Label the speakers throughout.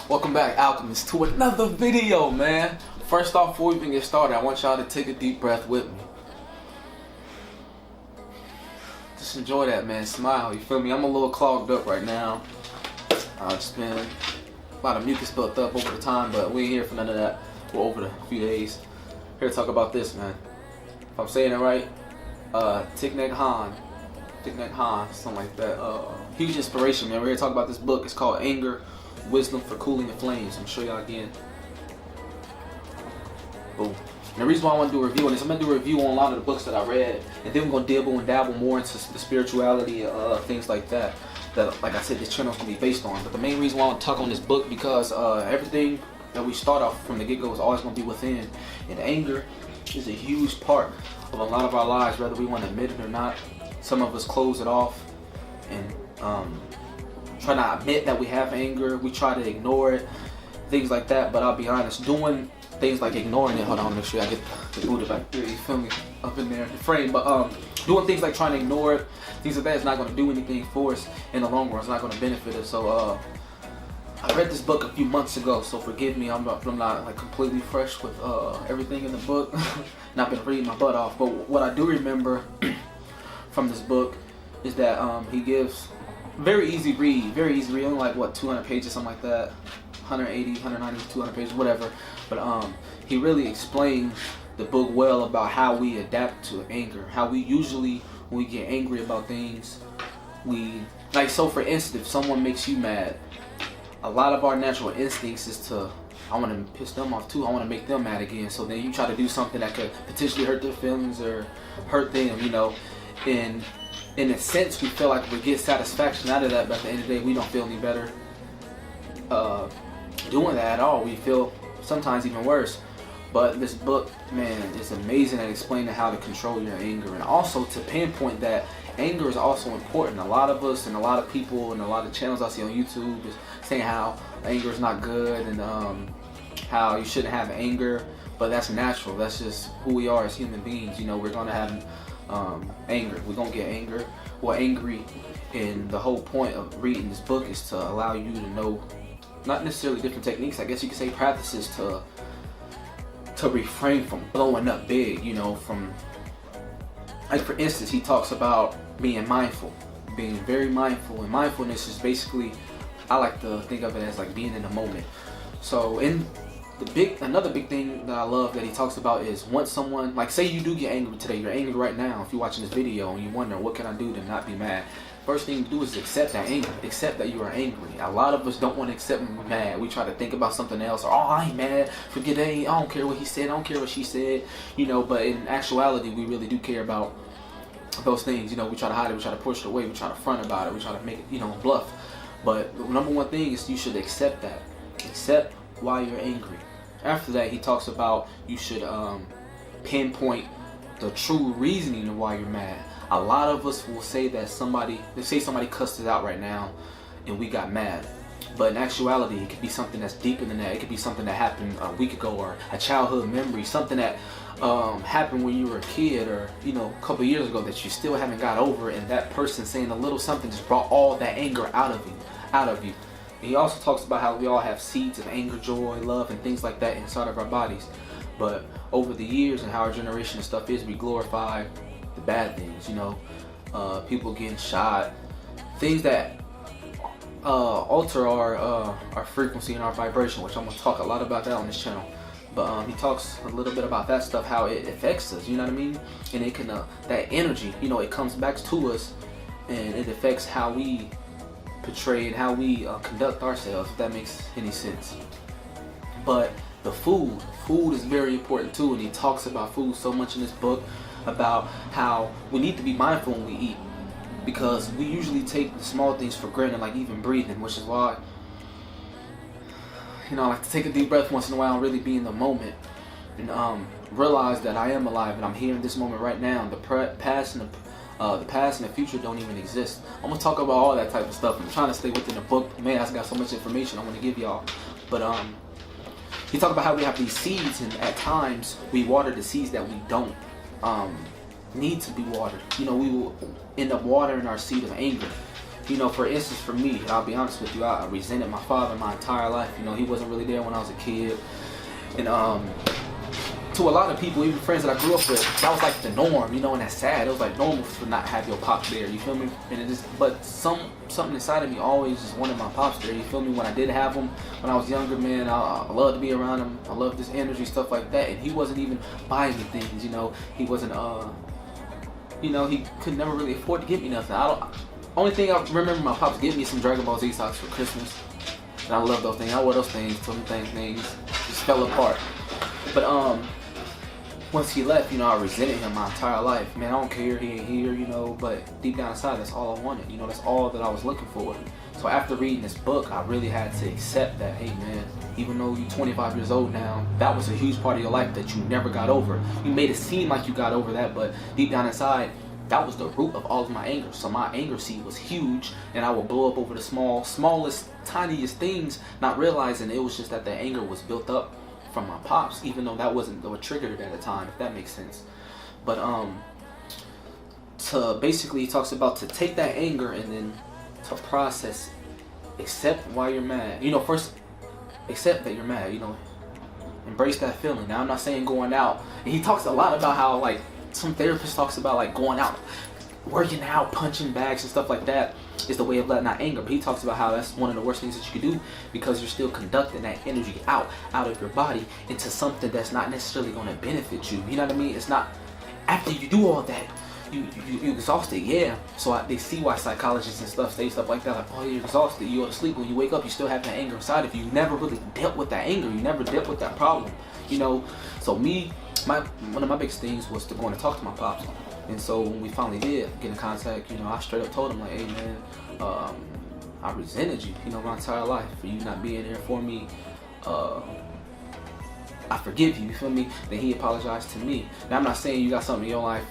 Speaker 1: Welcome back, Alchemists, to another video, man. First off, before we even get started, I want y'all to take a deep breath with me. Just enjoy that, man. Smile, you feel me? I'm a little clogged up right now. Just been a lot of mucus built up over the time, but we ain't here for none of that. We're over the few days. Here to talk about this, man. If I'm saying it right, Thich Nhat Hanh, something like that. Huge inspiration, man. We're here to talk about this book. It's called Anger, Wisdom for Cooling the Flames. I'm gonna show y'all again. Boom. And the reason why I want to do a review on this, I'm gonna do a review on a lot of the books that I read, and then we're gonna dabble more into the spirituality, things like that. That, like I said, this channel is gonna be based on. But the main reason why I want to talk on this book because everything that we start off from the get-go is always gonna be within, and anger is a huge part of a lot of our lives, whether we want to admit it or not. Some of us close it off and try not to admit that we have anger. We try to ignore it, things like that. But I'll be honest, doing things like ignoring it. Hold on, make sure I get the Buddha back there. You feel me? Up in there in the frame. But doing things like trying to ignore it, things like that is not going to do anything for us in the long run. It's not going to benefit us. So I read this book a few months ago, so forgive me. I'm not like completely fresh with everything in the book. And I've been reading my butt off. But what I do remember from this book is that he gives very easy read, only like what, 200 pages, something like that, 180, 190, 200 pages, whatever. But he really explains the book well about how we adapt to anger, how we usually, when we get angry about things, we, like, so for instance, if someone makes you mad, a lot of our natural instincts is to, I want to piss them off too, I want to make them mad again. So then you try to do something that could potentially hurt their feelings or hurt them, you know. And in a sense, we feel like we get satisfaction out of that, but at the end of the day, we don't feel any better doing that at all. We feel sometimes even worse. But this book, man, is amazing at explaining how to control your anger, and also to pinpoint that anger is also important. A lot of us and a lot of people and a lot of channels I see on YouTube is saying how anger is not good and how you shouldn't have anger, but that's natural. That's just who we are as human beings. You know, we're gonna have anger. We're gonna get anger. We're angry, and the whole point of reading this book is to allow you to know, not necessarily different techniques, I guess you could say practices to refrain from blowing up big. You know, from, like, for instance, he talks about being mindful, being very mindful, and mindfulness is basically, I like to think of it as like being in the moment. So another big thing that I love that he talks about is once someone, like, say you do get angry today, you're angry right now, if you're watching this video and you wonder what can I do to not be mad, first thing you do is accept that anger, accept that you are angry. A lot of us don't want to accept when we're mad. We try to think about something else, or, oh, I ain't mad, forget it, I don't care what he said, I don't care what she said, you know. But in actuality, we really do care about those things. You know, we try to hide it, we try to push it away, we try to front about it, we try to make it, you know, bluff. But the number one thing is you should accept that. Accept why you're angry. After that, he talks about you should pinpoint the true reasoning of why you're mad. A lot of us will say that somebody cussed us out right now and we got mad. But in actuality, it could be something that's deeper than that. It could be something that happened a week ago, or a childhood memory, something that happened when you were a kid, or, you know, a couple years ago that you still haven't got over, and that person saying a little something just brought all that anger out of you. And he also talks about how we all have seeds of anger, joy, love, and things like that inside of our bodies. But over the years and how our generation and stuff is, we glorify the bad things, you know, people getting shot, things that alter our frequency and our vibration, which I'm going to talk a lot about that on this channel. But he talks a little bit about that stuff, how it affects us, you know what I mean? And it can, that energy, you know, it comes back to us, and it affects how we portray and how we conduct ourselves, if that makes any sense. But the food is very important too, and he talks about food so much in this book, about how we need to be mindful when we eat, because we usually take the small things for granted, like even breathing, which is why, you know, I like to take a deep breath once in a while and really be in the moment, and realize that I am alive and I'm here in this moment right now. The past and the future don't even exist. I'm gonna talk about all that type of stuff. I'm trying to stay within the book. Man, I got so much information I want to give y'all. But he talked about how we have these seeds, and at times we water the seeds that we don't need to be watered. You know, we will end up watering our seed of anger. You know, for instance, for me, I'll be honest with you, I resented my father my entire life. You know, he wasn't really there when I was a kid. And to a lot of people, even friends that I grew up with, that was like the norm, you know, and that's sad. It was like normal to not have your pops there, you feel me? And it just, but something inside of me always just wanted my pops there, you feel me? When I did have him, when I was younger, man, I loved to be around him. I loved this energy, stuff like that. And he wasn't even buying me things, you know. He wasn't, you know, he could never really afford to give me nothing. Only thing I remember my pops giving me some Dragon Ball Z socks for Christmas. And I love those things. I wore those things till things just fell apart. But once he left, you know, I resented him my entire life. Man, I don't care, he ain't here, you know, but deep down inside, that's all I wanted. You know, that's all that I was looking for. So after reading this book, I really had to accept that, hey man, even though you're 25 years old now, that was a huge part of your life that you never got over. You made it seem like you got over that, but deep down inside, that was the root of all of my anger. So my anger seed was huge, and I would blow up over the smallest, tiniest things, not realizing it was just that the anger was built up from my pops, even though that wasn't what triggered it at the time, if that makes sense. But to basically, he talks about to take that anger and then to process, accept why you're mad. You know, first accept that you're mad. You know, embrace that feeling. Now, I'm not saying going out, and he talks a lot about how, like, some therapist talks about like going out, working out, punching bags and stuff like that is the way of letting out anger. But he talks about how that's one of the worst things that you can do, because you're still conducting that energy out of your body into something that's not necessarily going to benefit you. You know what I mean? It's not, after you do all that, you exhausted, yeah. So they see why psychologists and stuff say stuff like that, like, oh, you're exhausted, you go to sleep, when you wake up, you still have that anger inside of you. You never really dealt with that anger, you never dealt with that problem, you know. So me, one of my biggest things was to go and talk to my pops. And so when we finally did get in contact, you know, I straight up told him, like, hey man, I resented you, you know, my entire life for you not being there for me. I forgive you, you feel me? Then he apologized to me. Now I'm not saying you got something in your life,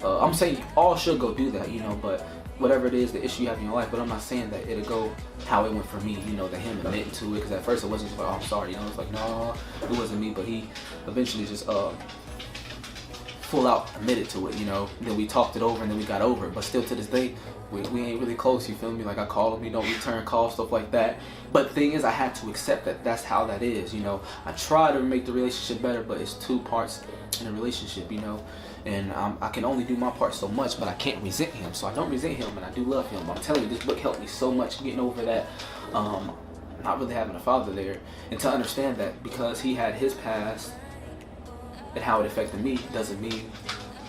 Speaker 1: I'm saying you all should go do that, you know, but whatever it is, the issue you have in your life, but I'm not saying that it'll go how it went for me, you know, that him admitting to it, because at first it wasn't just like, oh, I'm sorry, you know, it's like, no, it wasn't me, but he eventually just full out admitted to it, you know. Then we talked it over and then we got over it, but still to this day, we ain't really close, you feel me? Like, I call him, he don't return calls, stuff like that. But the thing is, I had to accept that that's how that is, you know. I try to make the relationship better, but it's two parts in a relationship, you know. And I can only do my part so much, but I can't resent him. So I don't resent him, and I do love him. I'm telling you, this book helped me so much getting over that, not really having a father there. And to understand that because he had his past and how it affected me doesn't mean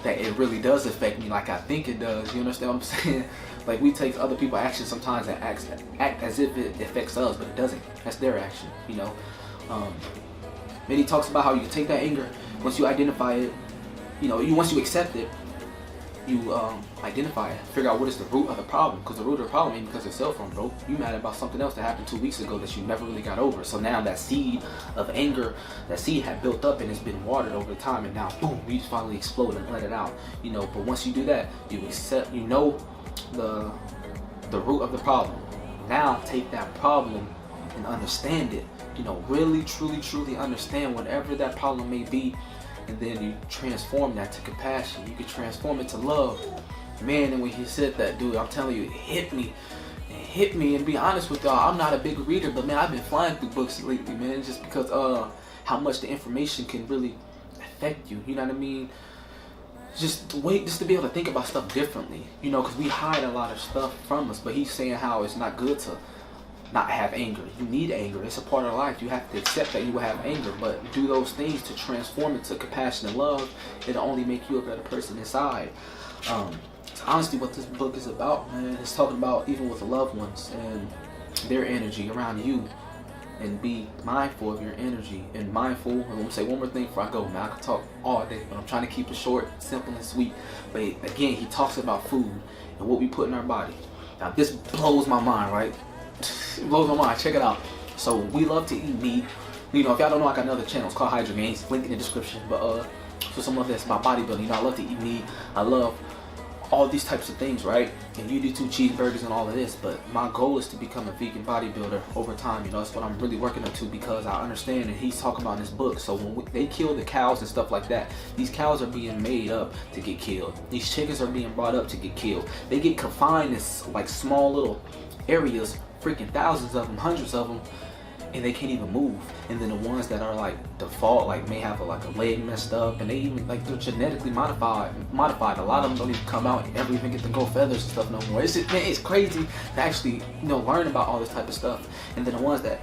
Speaker 1: that it really does affect me like I think it does. You understand what I'm saying? Like, we take other people's actions sometimes and act as if it affects us, but it doesn't. That's their action, you know. Then he talks about how you can take that anger, once you identify it, you know, once you accept it, you identify it, figure out what is the root of the problem, because the root of the problem ain't because your cell phone broke. You mad about something else that happened 2 weeks ago that you never really got over. So now that seed of anger, that seed had built up and it's been watered over time, and now boom, you just finally explode and let it out, you know. But once you do that, you accept, you know, the root of the problem. Now take that problem and understand it, you know, really truly understand whatever that problem may be. And then you transform that to compassion. You can transform it to love. Man, and when he said that, dude, I'm telling you, it hit me. It hit me. And to be honest with y'all, I'm not a big reader, but man, I've been flying through books lately, man, just because how much the information can really affect you. You know what I mean? Just to be able to think about stuff differently. You know, because we hide a lot of stuff from us. But he's saying how it's not good to not have anger. You need anger. It's a part of life. You have to accept that you will have anger, but do those things to transform it to compassion and love. It'll only make you a better person inside. It's honestly what this book is about, man. It's talking about even with the loved ones and their energy around you, and be mindful of your energy and mindful. I'm gonna say one more thing before I go, man. I could talk all day, but I'm trying to keep it short, simple, and sweet. But again, he talks about food and what we put in our body. Now this blows my mind, right? It blows my mind. Check it out. So we love to eat meat. You know, if y'all don't know, I got another channel. It's called Hydro Gains. Link in the description. But for some of this about bodybuilding, you know, I love to eat meat. I love all these types of things, right? And you do 2 cheeseburgers and all of this, but my goal is to become a vegan bodybuilder over time. You know, that's what I'm really working up to, because I understand, and he's talking about in his book. So when they kill the cows and stuff like that, these cows are being made up to get killed. These chickens are being brought up to get killed. They get confined in like small little areas, freaking thousands of them, hundreds of them, and they can't even move. And then the ones that are like default, like may have a leg messed up, and they even like they're genetically modified. A lot of them don't even come out and never even get to grow feathers and stuff no more. It's just, man, it's crazy to actually, you know, learn about all this type of stuff. And then the ones that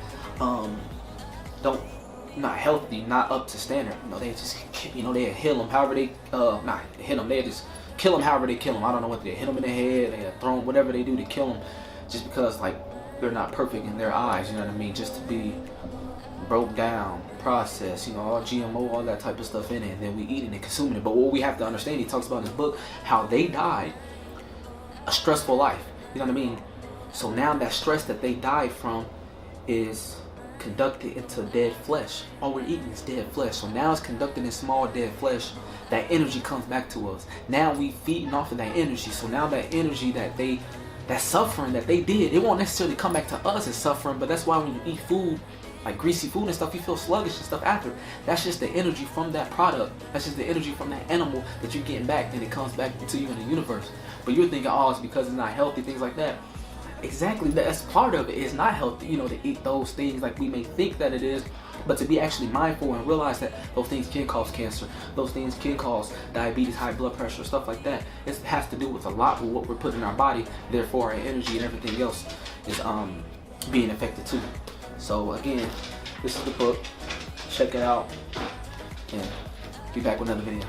Speaker 1: not healthy, not up to standard, you know, they just, you know, they heal them however they not hit them, they just kill them however they kill them. I don't know what they hit them in the head, they throw them, whatever they do to kill them, just because like they're not perfect in their eyes, you know what I mean? Just to be broke down, processed, you know, all GMO, all that type of stuff in it, and then we eating and consuming it. But what we have to understand, he talks about in his book, how they died a stressful life, you know what I mean? So now that stress that they died from is conducted into dead flesh. All we're eating is dead flesh. So now it's conducted in small dead flesh. That energy comes back to us. Now we feeding off of that energy. So now that energy that suffering that they did, it won't necessarily come back to us as suffering, but that's why when you eat food, like greasy food and stuff, you feel sluggish and stuff after. That's just the energy from that product. That's just the energy from that animal that you're getting back, and it comes back to you in the universe. But you're thinking, oh, it's because it's not healthy, things like that. Exactly, that's part of it. It's not healthy, you know, to eat those things like we may think that it is, but to be actually mindful and realize that those things can cause cancer, those things can cause diabetes, high blood pressure, stuff like that. It has to do with a lot with what we're putting in our body, therefore our energy and everything else is being affected too. So again, this is the book, check it out, and be back with another video.